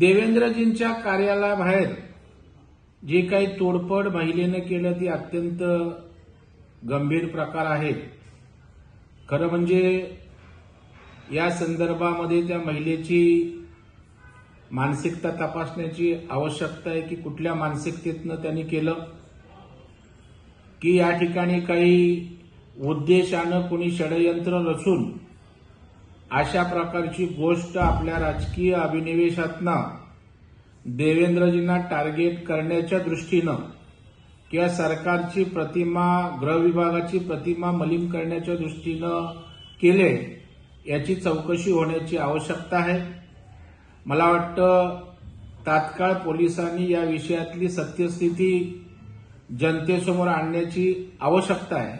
देवेंद्रजींच्या कार्यालयाबाहेर जे काही तोडफोड महिलेने केलं ती अत्यंत गंभीर प्रकार आहे। खरं म्हणजे या संदर्भामध्ये त्या महिलेची मानसिकता तपासण्याची आवश्यकता आहे की कुठल्या मानसिकतेतनं त्यांनी केलं, की या ठिकाणी काही उद्देशानं कोणी षडयंत्र रचून अशा प्रकारची गोष्ट आपल्या राजकीय अभिनिवेशातनं देवेंद्रजींना टार्गेट करण्याच्या दृष्टीनं किंवा सरकारची प्रतिमा, गृह विभागाची प्रतिमा मलिन करण्याच्या दृष्टीनं केले, याची चौकशी होण्याची आवश्यकता आहे। मला वाटतं तात्काळ पोलिसांनी या विषयातली सत्यस्थिती जनतेसमोर आणण्याची आवश्यकता आहे,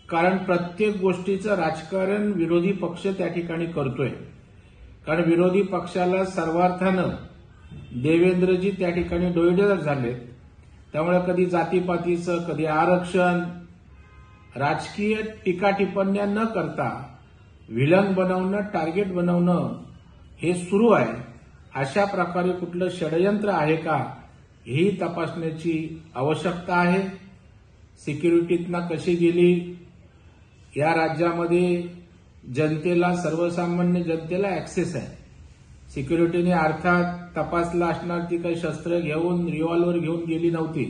कारण प्रत्येक गोष्टीचं राजकारण विरोधी पक्ष त्या ठिकाणी करतोय। कारण विरोधी पक्षाला सर्वार्थानं देवेंद्रजी त्या ठिकाणी डोईडोर झालेत। त्यामुळे कधी जातीपातीचं, कधी आरक्षण, राजकीय टीका टिप्पण्या न करता व्हिलन बनवणं, टार्गेट बनवणं हे सुरू आहे। अशा प्रकारे कुठलं षडयंत्र आहे का ही तपासण्याची आवश्यकता आहे। सिक्युरिटीतनं कशी गेली, या राज्यामध्ये जनतेला, सर्वसामान्य जनतेला ऍक्सेस आहे। सिक्युरिटीने अर्थात तपासला असणार, ती काही शस्त्र घेऊन, रिव्हॉल्वर घेऊन गेली नव्हती,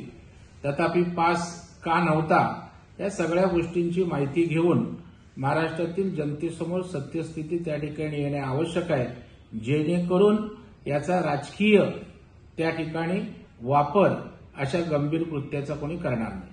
तथापि पास का नव्हता, या सगळ्या गोष्टींची माहिती घेऊन महाराष्ट्रातील जनतेसमोर सत्यस्थिती त्या ठिकाणी येणे आवश्यक आहे, जेणेकरून याचा राजकीय त्या ठिकाणी वापर अशा गंभीर कृत्याचा कोणी करणार नाही।